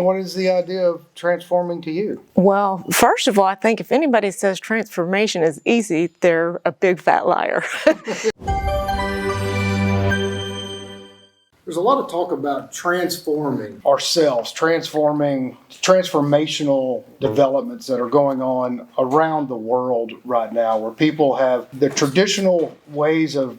What is the idea of transforming to you? Well, first of all, I think if anybody says transformation is easy, they're a big fat liar. There's a lot of talk about transforming ourselves, transformational developments that are going on around the world right now, where people have the traditional ways of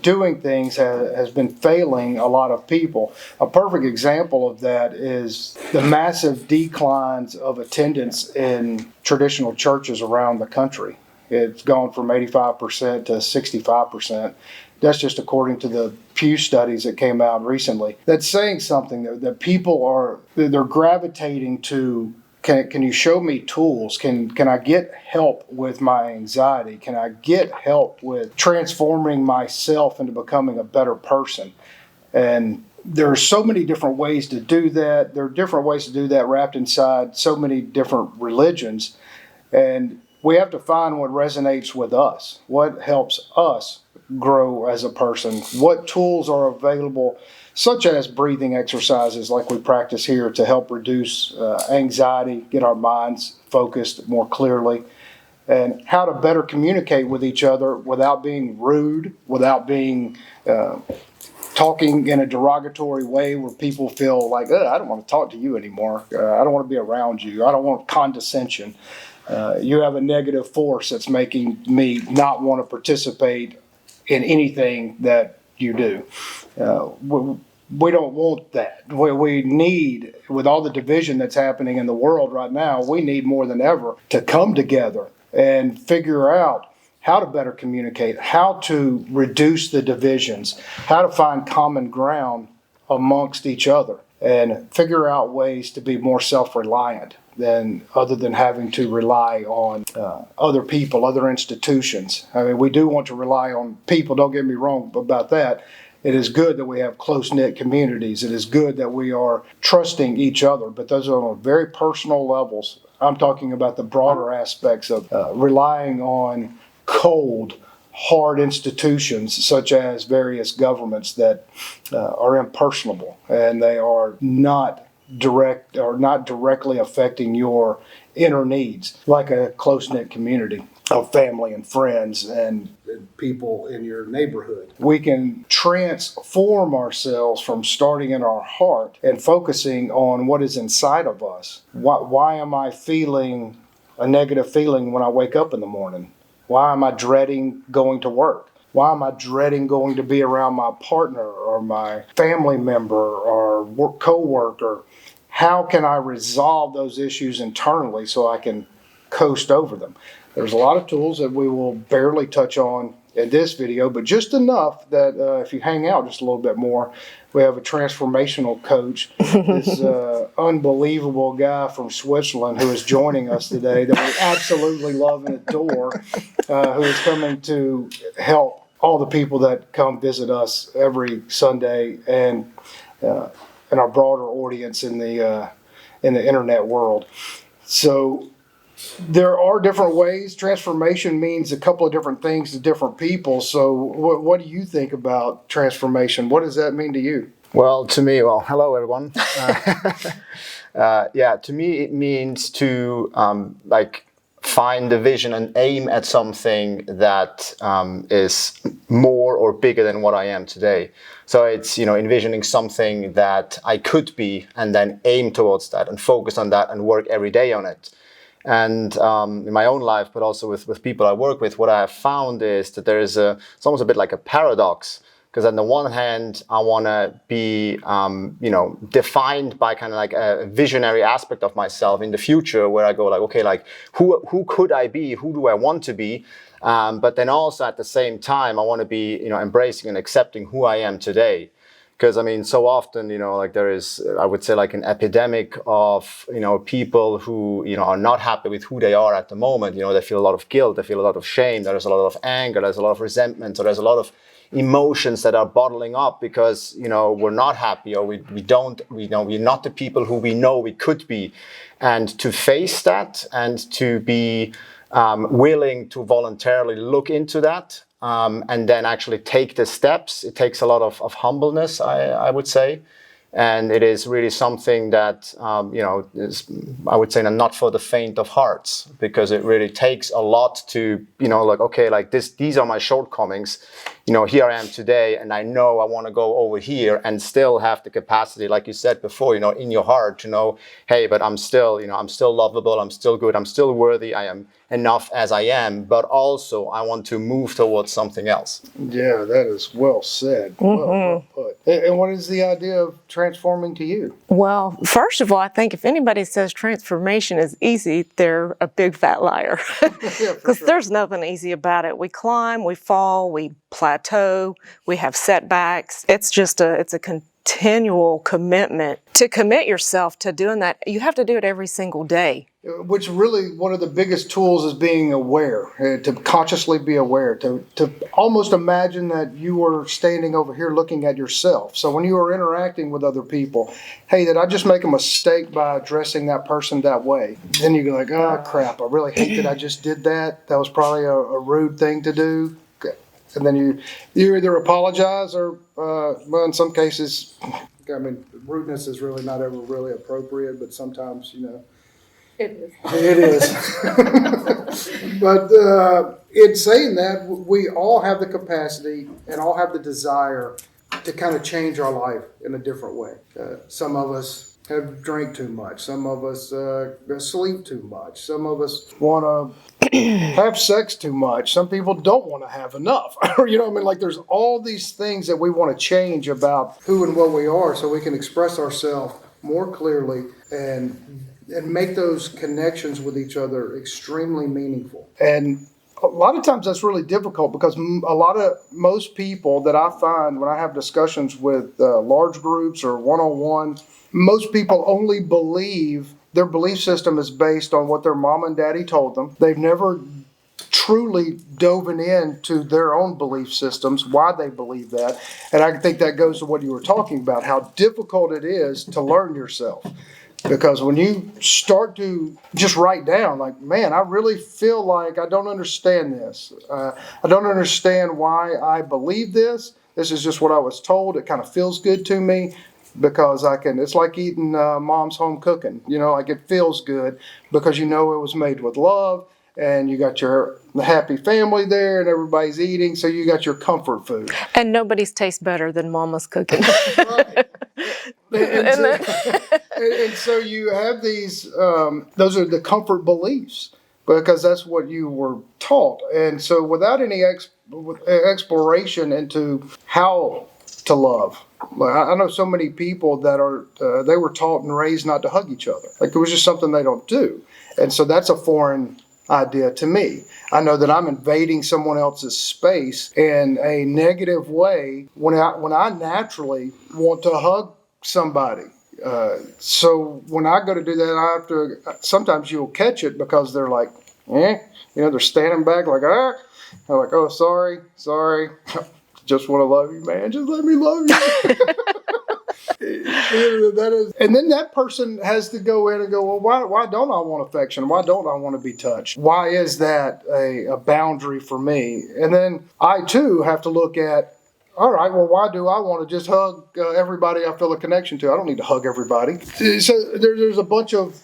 doing things has been failing a lot of people. A perfect example of that is the massive declines of attendance in traditional churches around the country. It's gone from 85% to 65%. That's just according to the Pew studies that came out recently. That's saying something that people they're gravitating to. Can you show me tools? Can I get help with my anxiety? Can I get help with transforming myself into becoming a better person? And there are so many different ways to do that. There are different ways to do that wrapped inside so many different religions. And we have to find what resonates with us, what helps us grow as a person, what tools are available, such as breathing exercises like we practice here to help reduce anxiety, get our minds focused more clearly, and how to better communicate with each other without being rude, without being talking in a derogatory way where people feel like, I don't want to talk to you anymore. I don't want to be around you. I don't want condescension. You have a negative force that's making me not want to participate in anything that you do. We don't want that. We need, with all the division that's happening in the world right now, we need more than ever to come together and figure out how to better communicate, how to reduce the divisions, how to find common ground amongst each other, and figure out ways to be more self-reliant other than having to rely on other people, other institutions. I mean, we do want to rely on people, don't get me wrong about that. It is good that we have close-knit communities. It is good that we are trusting each other, but those are on very personal levels. I'm talking about the broader aspects of relying on cold, hard institutions such as various governments that are impersonable, and they are not directly affecting your inner needs, like a close-knit community of family and friends and people in your neighborhood. We can transform ourselves from starting in our heart and focusing on what is inside of us. Why am I feeling a negative feeling when I wake up in the morning? Why am I dreading going to work? Why am I dreading going to be around my partner or my family member or co-worker? How can I resolve those issues internally so I can coast over them? There's a lot of tools that we will barely touch on in this video, but just enough that if you hang out just a little bit more, we have a transformational coach, this unbelievable guy from Switzerland who is joining us today that we absolutely love and adore, who is coming to help all the people that come visit us every Sunday and our broader audience in the internet world. So there are different ways. Transformation means a couple of different things to different people. So what do you think about transformation? What does that mean to you? Well, hello everyone. To me it means to find a vision and aim at something that is more or bigger than what I am today. So it's, envisioning something that I could be and then aim towards that and focus on that and work every day on it. And in my own life, but also with people I work with, what I have found is that it's almost a bit like a paradox. Because on the one hand, I want to be, defined by kind of like a visionary aspect of myself in the future, where I go like, okay, like who could I be? Who do I want to be? But then also at the same time, I want to be, embracing and accepting who I am today. Because so often, there is, I would say, like an epidemic of, people who, are not happy with who they are at the moment. They feel a lot of guilt, they feel a lot of shame, there's a lot of anger, there's a lot of resentment, so there's a lot of emotions that are bottling up because, we're not happy, or we're not the people who we know we could be. And to face that and to be willing to voluntarily look into that, and then actually take the steps. It takes a lot of humbleness, I would say. And it is really something that, is, I would say, not for the faint of hearts, because it really takes a lot to, okay, like these are my shortcomings. Here I am today, and I know I want to go over here and still have the capacity, like you said before, in your heart to know, hey, but I'm still lovable, I'm still good, I'm still worthy, I am enough as I am, but also I want to move towards something else. Yeah, that is well said. Well put. And what is the idea of transforming to you? Well, first of all, I think if anybody says transformation is easy, they're a big fat liar. Because there's nothing easy about it. We climb, we fall, we plateau, we have setbacks. It's a continual commitment. To commit yourself to doing that, you have to do it every single day. Which really, one of the biggest tools is being aware, to consciously be aware, to almost imagine that you were standing over here looking at yourself. So when you are interacting with other people, hey, did I just make a mistake by addressing that person that way? Then you go like, oh crap, I really hate that I just did that. That was probably a rude thing to do. And then you either apologize or, well, in some cases, I mean, rudeness is really not ever really appropriate, but sometimes, It is. But in saying that, we all have the capacity and all have the desire to kind of change our life in a different way. Some of us have drank too much. Some of us sleep too much. Some of us want to have sex too much. Some people don't want to have enough. Like there's all these things that we want to change about who and what we are so we can express ourselves more clearly and make those connections with each other extremely meaningful. And a lot of times that's really difficult because most people that I find when I have discussions with large groups or one-on-one, most people only believe their belief system is based on what their mom and daddy told them. They've never truly dove into their own belief systems, why they believe that. And I think that goes to what you were talking about, how difficult it is to learn yourself. Because when you start to just write down, like, man, I really feel like I don't understand this. I don't understand why I believe this. This is just what I was told. It kind of feels good to me because it's like eating mom's home cooking. Like it feels good because it was made with love and you got your happy family there and everybody's eating. So you got your comfort food. And nobody's tastes better than mama's cooking. Right. And so you have these, those are the comfort beliefs because that's what you were taught. And so without any exploration into how to love, I know so many people that they were taught and raised not to hug each other. Like it was just something they don't do. And so that's a foreign idea to me. I know that I'm invading someone else's space in a negative way when I naturally want to hug somebody. So when I go to do that, I have to, sometimes you'll catch it because they're like, they're standing back like, I'm like, oh, sorry. Just want to love you, man. Just let me love you. And then that person has to go in and go, well, why don't I want affection? Why don't I want to be touched? Why is that a boundary for me? And then I too have to look at, all right, well, why do I want to just hug everybody I feel a connection to? I don't need to hug everybody. So there's a bunch of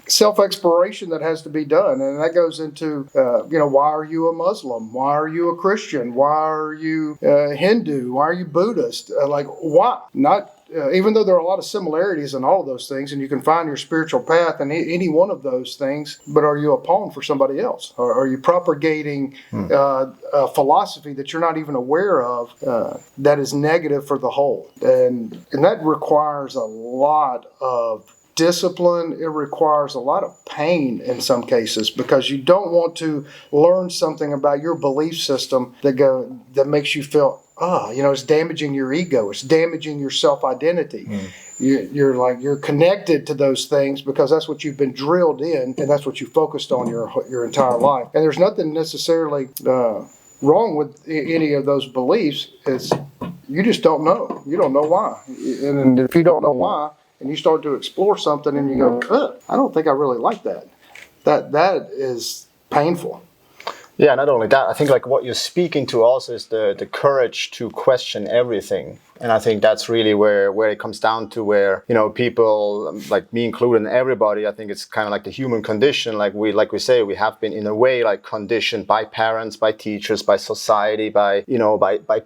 self-exploration that has to be done. And that goes into, why are you a Muslim? Why are you a Christian? Why are you Hindu? Why are you Buddhist? Why? Not even though there are a lot of similarities in all of those things, and you can find your spiritual path in any one of those things, but are you a pawn for somebody else? Or are you propagating a philosophy that you're not even aware of that is negative for the whole? And that requires a lot of discipline. It requires a lot of pain in some cases because you don't want to learn something about your belief system that makes you feel, it's damaging your ego. It's damaging your self-identity. You're connected to those things because that's what you've been drilled in and that's what you focused on your entire life. And there's nothing necessarily wrong with any of those beliefs. It's you just don't know. You don't know why. And if you don't know why, and you start to explore something and you go, I don't think I really like that. That is painful. Yeah, not only that, I think like what you're speaking to also is the courage to question everything. And I think that's really where it comes down to, where, people like me included and everybody, I think it's kind of like the human condition. Like we say, we have been in a way like conditioned by parents, by teachers, by society, by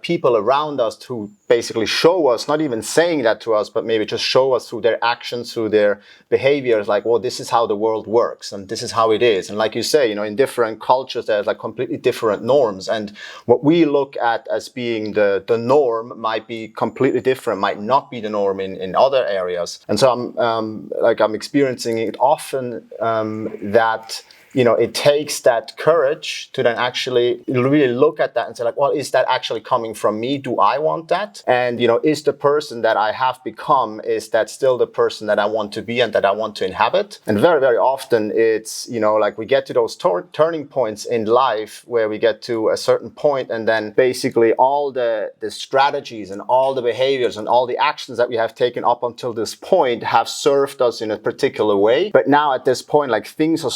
people around us who basically show us, not even saying that to us, but maybe just show us through their actions, through their behaviors, like, well, this is how the world works and this is how it is. And like you say, in different cultures, there's like completely different norms. And what we look at as being the norm might be completely different, might not be the norm in other areas. And so I'm experiencing it often, that it takes that courage to then actually really look at that and say, like, well, is that actually coming from me? Do I want that? And, is the person that I have become, is that still the person that I want to be and that I want to inhabit? And very, very often it's, like we get to those turning points in life where we get to a certain point, and then basically all the strategies and all the behaviors and all the actions that we have taken up until this point have served us in a particular way. But now at this point, like, things are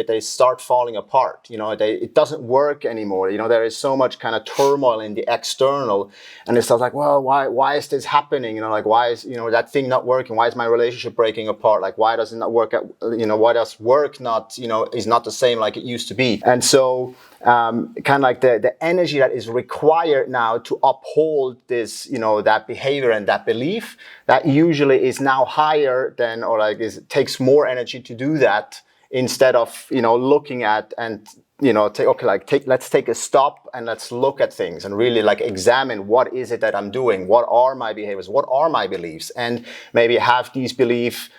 they start falling apart. It doesn't work anymore. There is so much kind of turmoil in the external, and it's like, well, why is this happening? Like, why is that thing not working? Why is my relationship breaking apart? Like, why does it not work? Why does work not is not the same like it used to be? And so kind of like the energy that is required now to uphold this, that behavior and that belief, that usually is now higher than, or like it takes more energy to do that, instead of looking at and let's take a stop and let's look at things and really like examine, what is it that I'm doing, what are my behaviors, what are my beliefs, and maybe have these beliefs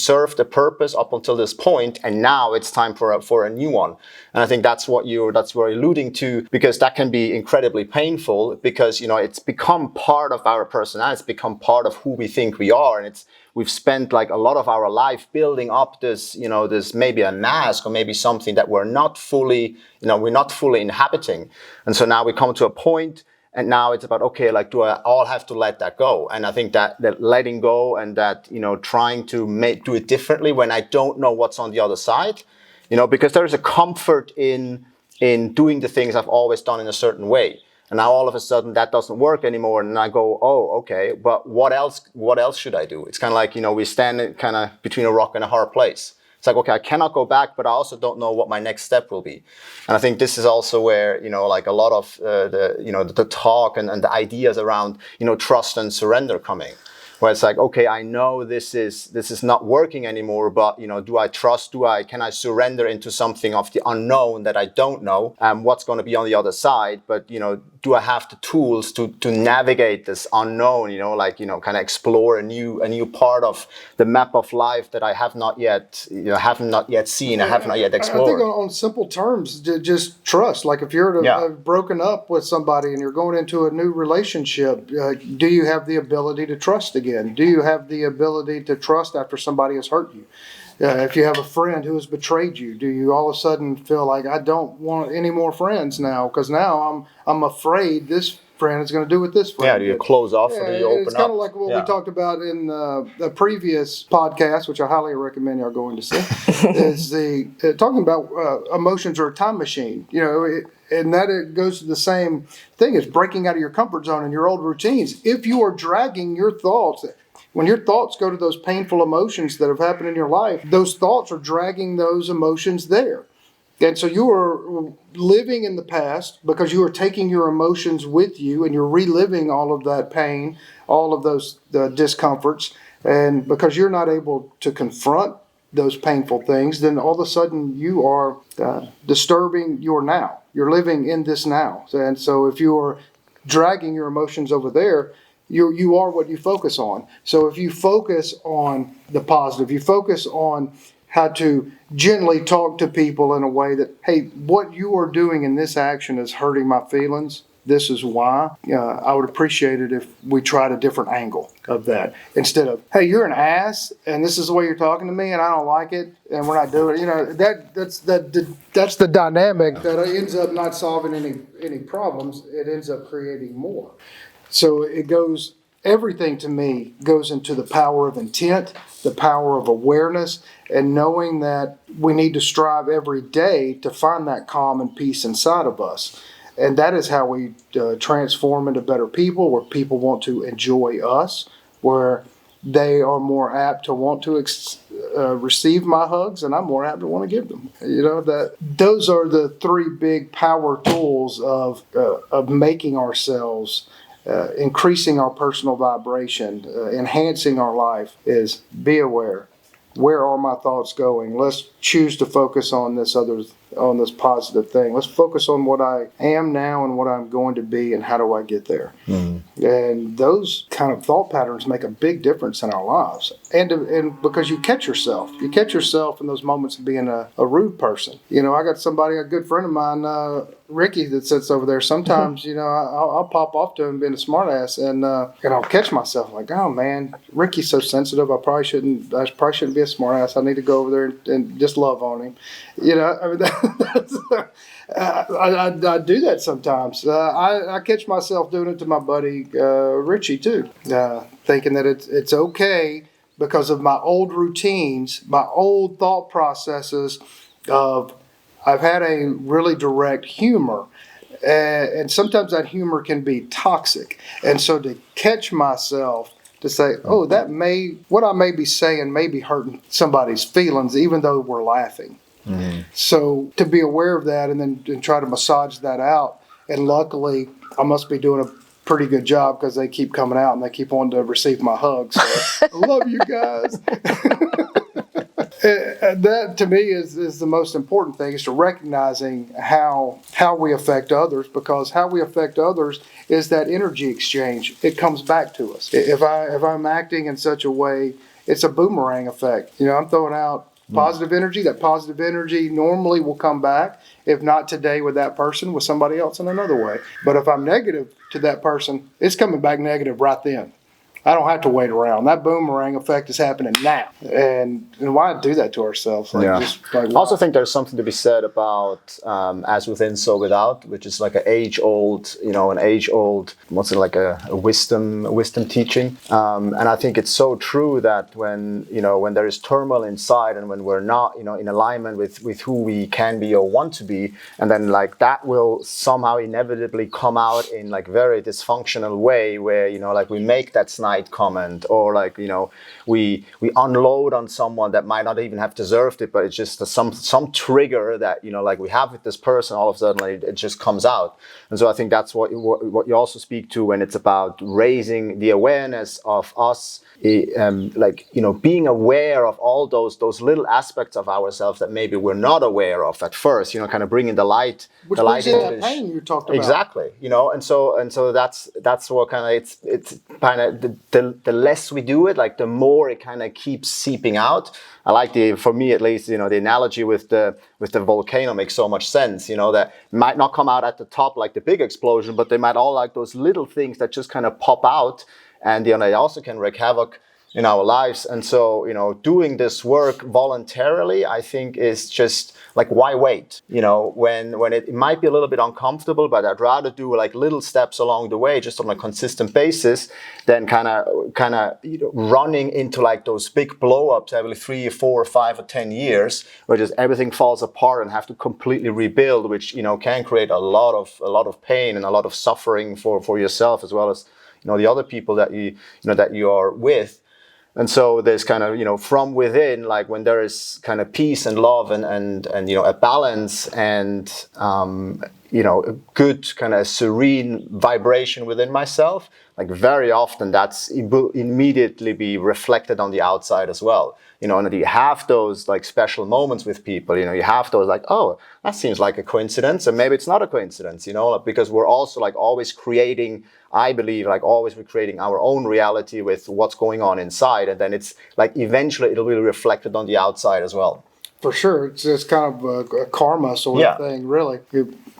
served a purpose up until this point, and now it's time for a new one. And I think that's what you're alluding to, because that can be incredibly painful, because it's become part of our personality, it's become part of who we think we are, and we've spent like a lot of our life building up this, this maybe a mask, or maybe something that we're not fully inhabiting. And so now we come to a point, and now it's about, okay, like, do I all have to let that go? And I think that letting go, and that, trying to do it differently when I don't know what's on the other side, because there is a comfort in doing the things I've always done in a certain way. And now all of a sudden that doesn't work anymore. And I go, oh, okay, but what else should I do? It's kind of like, we stand kind of between a rock and a hard place. It's like, okay, I cannot go back, but I also don't know what my next step will be. And I think this is also where, like a lot of the talk and the ideas around, trust and surrender coming. Where it's like, okay, I know this is not working anymore, but do I trust? Can I surrender into something of the unknown that I don't know, what's going to be on the other side? But do I have the tools to navigate this unknown? Kind of explore a new part of the map of life that I have not yet seen, I have not yet explored. I think on simple terms, just trust. Like if you're broken up with somebody and you're going into a new relationship, do you have the ability to trust again? Do you have the ability to trust after somebody has hurt you? If you have a friend who has betrayed you, do you all of a sudden feel like, I don't want any more friends now, because now I'm afraid this friend is going to do what this friend did. Yeah, do you close off or do you open up? It's kind of like what we talked about in the previous podcast, which I highly recommend y'all going to see, is talking about emotions are a time machine. And that it goes to the same thing as breaking out of your comfort zone and your old routines. If you are dragging your thoughts, when your thoughts go to those painful emotions that have happened in your life, those thoughts are dragging those emotions there. And so you are living in the past because you are taking your emotions with you, and you're reliving all of that pain, all of those discomforts. And because you're not able to confront those painful things, then all of a sudden you are disturbing your now. You're living in this now. And so if you are dragging your emotions over there, you are what you focus on. So if you focus on the positive, you focus on how to gently talk to people in a way that, hey, what you are doing in this action is hurting my feelings. This is why. I would appreciate it if we tried a different angle of that, instead of, hey, you're an ass and this is the way you're talking to me and I don't like it and we're not doing it. That's the dynamic that ends up not solving any problems. It ends up creating more. So everything to me goes into the power of intent, the power of awareness, and knowing that we need to strive every day to find that calm and peace inside of us. And that is how we transform into better people, where people want to enjoy us, where they are more apt to want to receive my hugs, and I'm more apt to want to give them. That those are the three big power tools of making ourselves, increasing our personal vibration, enhancing our life. Is be aware. Where are my thoughts going? Let's choose to focus on this positive thing. Let's focus on what I am now and what I'm going to be, and how do I get there. And those kind of thought patterns make a big difference in our lives. And because you catch yourself in those moments of being a rude person. I got a good friend of mine, Ricky, that sits over there. Sometimes, I'll pop off to him being a smartass, and I'll catch myself like, oh man, Ricky's so sensitive. I probably shouldn't be a smartass. I need to go over there and just love on him. I do that sometimes. I catch myself doing it to my buddy Richie too, thinking that it's okay because of my old routines, my old thought processes of I've had a really direct humor. And sometimes that humor can be toxic. And so to catch myself to say, oh, what I may be saying may be hurting somebody's feelings, even though we're laughing. So to be aware of that and then try to massage that out. And luckily, I must be doing a pretty good job because they keep coming out and they keep wanting to receive my hugs. So I love you guys. That to me is the most important thing, is to recognizing how we affect others, because how we affect others is that energy exchange. It comes back to us. If I'm acting in such a way, it's a boomerang effect. I'm throwing out positive energy. That positive energy normally will come back. If not today with that person, with somebody else in another way. But if I'm negative to that person, it's coming back negative right then. I don't have to wait around. That boomerang effect is happening now. And why do that to ourselves? I also think there's something to be said about as within, so without, which is like an age-old, what's it, like a wisdom teaching. And I think it's so true that when there is turmoil inside and when we're not, in alignment with who we can be or want to be, and then like that will somehow inevitably come out in like very dysfunctional way where, like we make that snide comment, or like we unload on someone that might not even have deserved it, but it's just some trigger that like we have with this person. All of a sudden it just comes out. And so I think that's what you also speak to when it's about raising the awareness of us, being aware of all those little aspects of ourselves that maybe we're not aware of at first, kind of bringing the light into that pain you talked about. Exactly, and so that's what kind of it's kind of the less we do it, like the more it kind of keeps seeping out. I like for me at least, the analogy with the volcano makes so much sense, that might not come out at the top like the big explosion, but they might all like those little things that just kind of pop out, and they also can wreak havoc in our lives. And so, doing this work voluntarily, I think is just like, why wait? When it might be a little bit uncomfortable, but I'd rather do like little steps along the way, just on a consistent basis, than kind of running into like those big blow-ups every 3 or 4 or 5 or 10 years, where just everything falls apart and have to completely rebuild, which can create a lot of pain and a lot of suffering for yourself, as well as the other people that you are with. And so there's kind of, from within, like when there is kind of peace and love and a balance and, a good kind of serene vibration within myself, like very often it will immediately be reflected on the outside as well. And you have those like special moments with people, you have those like, oh, that seems like a coincidence, and maybe it's not a coincidence, because we're also like always creating, I believe, like always we're creating our own reality with what's going on inside, and then it's like eventually it'll be reflected on the outside as well. For sure, it's kind of a karma sort of thing, really.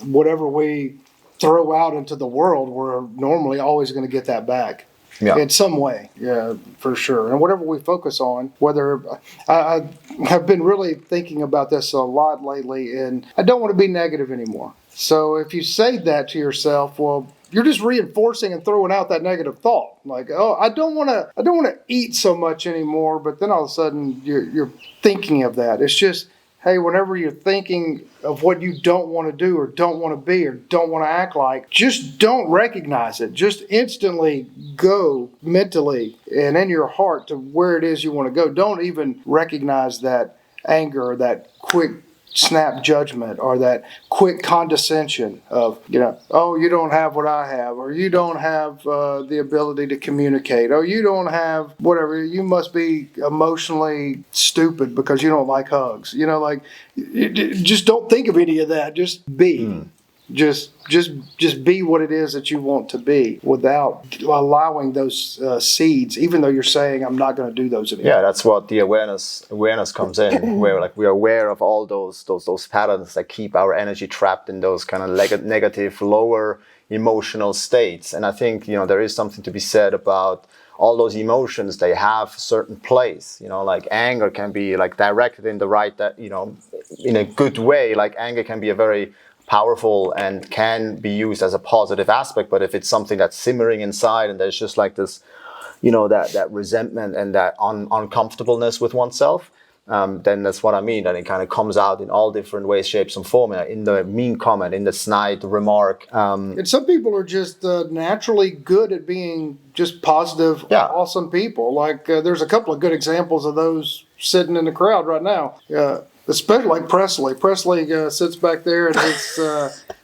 Whatever we throw out into the world, we're normally always going to get that back. Yeah. In some way, yeah, for sure. And whatever we focus on, whether I have been really thinking about this a lot lately, and I don't want to be negative anymore. So if you say that to yourself, well, you're just reinforcing and throwing out that negative thought. Like, oh, I don't want to eat so much anymore. But then all of a sudden you're thinking of that. It's just, hey, whenever you're thinking of what you don't want to do or don't want to be or don't want to act like, just don't recognize it. Just instantly go mentally and in your heart to where it is you want to go. Don't even recognize that anger or that quick snap judgment or that quick condescension of, oh, you don't have what I have, or you don't have the ability to communicate, or you don't have whatever, you must be emotionally stupid because you don't like hugs. Just don't think of any of that. Just be. Just be what it is that you want to be without allowing those seeds, even though you're saying I'm not going to do those anymore. Yeah, that's what the awareness comes in, where like we're aware of all those patterns that keep our energy trapped in those kind of negative, lower emotional states. And I think there is something to be said about all those emotions. They have certain place. Like anger can be like directed in the right, in a good way. Like anger can be a very powerful and can be used as a positive aspect, but if it's something that's simmering inside and there's just like this, that resentment and that uncomfortableness with oneself, then that's what I mean. And it kind of comes out in all different ways, shapes, and form. In the mean comment, in the snide remark. And some people are just naturally good at being just positive, awesome people. Like there's a couple of good examples of those sitting in the crowd right now. Especially like Presley. Presley sits back there and he's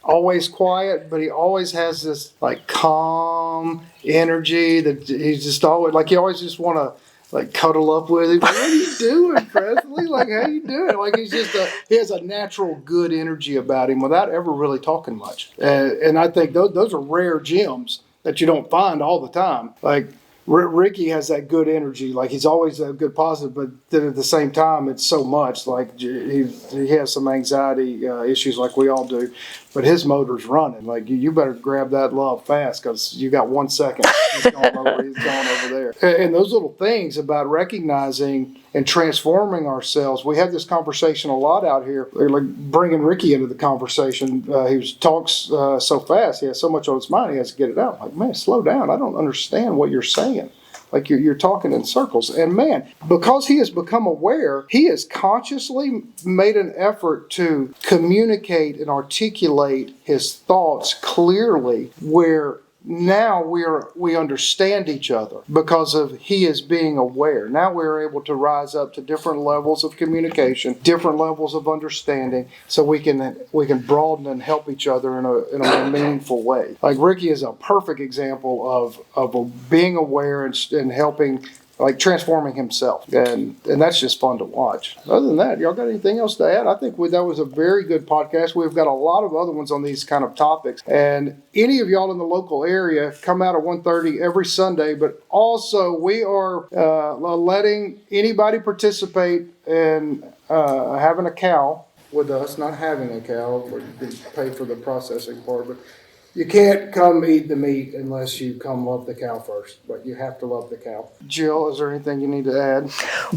always quiet, but he always has this like calm energy that he's just always like, you always just want to like cuddle up with him. What are you doing, Presley? Like, how you doing? Like he has a natural good energy about him without ever really talking much. And I think those are rare gems that you don't find all the time. Like Ricky has that good energy, like he's always a good positive, but then at the same time, it's so much. Like he has some anxiety issues, like we all do, but his motor's running. Like you better grab that love fast because you got 1 second. He's going over there. And those little things about recognizing and transforming ourselves. We have this conversation a lot out here, like bringing Ricky into the conversation. He talks so fast. He has so much on his mind. He has to get it out. I'm like, man, slow down. I don't understand what you're saying. Like you're talking in circles. And man, because he has become aware, he has consciously made an effort to communicate and articulate his thoughts clearly, where now we understand each other because of he is being aware. Now we're able to rise up to different levels of communication, different levels of understanding, so we can broaden and help each other in a more meaningful way. Like Ricky is a perfect example of being aware and helping, like transforming himself, and that's just fun to watch. Other than that, y'all got anything else to add? I think that was a very good podcast. We've got a lot of other ones on these kind of topics, and any of y'all in the local area, come out at 1:30 every Sunday. But also, we are letting anybody participate in having a cow with us. Not having a cow, we pay for the processing part, but you can't come eat the meat unless you come love the cow first, but you have to love the cow. Jill, is there anything you need to add?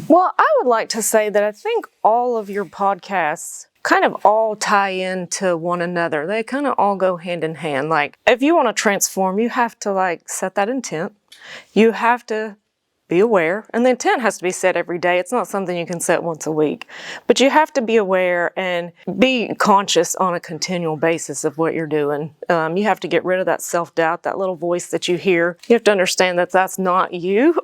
Well, I would like to say that I think all of your podcasts kind of all tie into one another. They kind of all go hand in hand. Like if you want to transform, you have to like set that intent. You have to be aware, and the intent has to be set every day. It's not something you can set once a week, but you have to be aware and be conscious on a continual basis of what you're doing. You have to get rid of that self-doubt, that little voice that you hear. You have to understand that that's not you.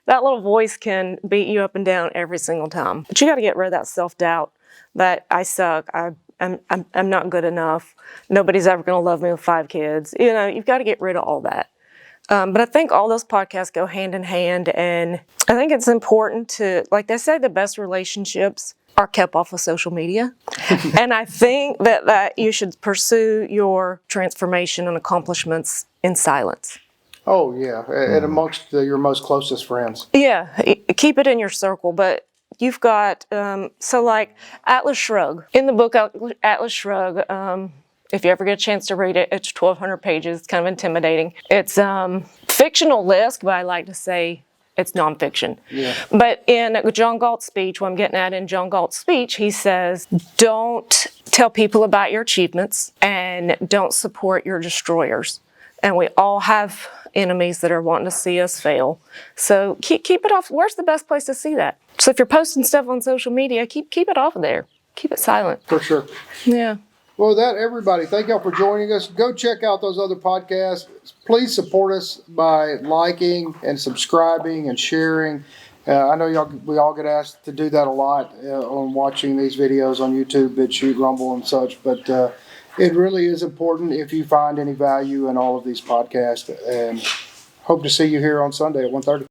That little voice can beat you up and down every single time, but you got to get rid of that self-doubt that I suck, I'm not good enough, nobody's ever going to love me with 5 kids. You've got to get rid of all that. But I think all those podcasts go hand in hand, and I think it's important to, like they say, the best relationships are kept off of social media. And I think that you should pursue your transformation and accomplishments in silence. Oh, yeah, and amongst your most closest friends. Yeah, keep it in your circle, but you've got, so like Atlas Shrugged. In the book Atlas Shrugged, if you ever get a chance to read it, it's 1,200 pages. It's kind of intimidating. It's fictional-esque, but I like to say it's nonfiction. Yeah. But in John Galt's speech, what I'm getting at in John Galt's speech, he says, don't tell people about your achievements and don't support your destroyers. and we all have enemies that are wanting to see us fail. So keep it off. Where's the best place to see that? So if you're posting stuff on social media, keep it off of there. Keep it silent. For sure. Yeah. Well, with that, everybody, thank y'all for joining us. Go check out those other podcasts. Please support us by liking and subscribing and sharing. I know we all get asked to do that a lot on watching these videos on YouTube, BitChute, Rumble, and such. But it really is important if you find any value in all of these podcasts. And hope to see you here on Sunday at 1:30.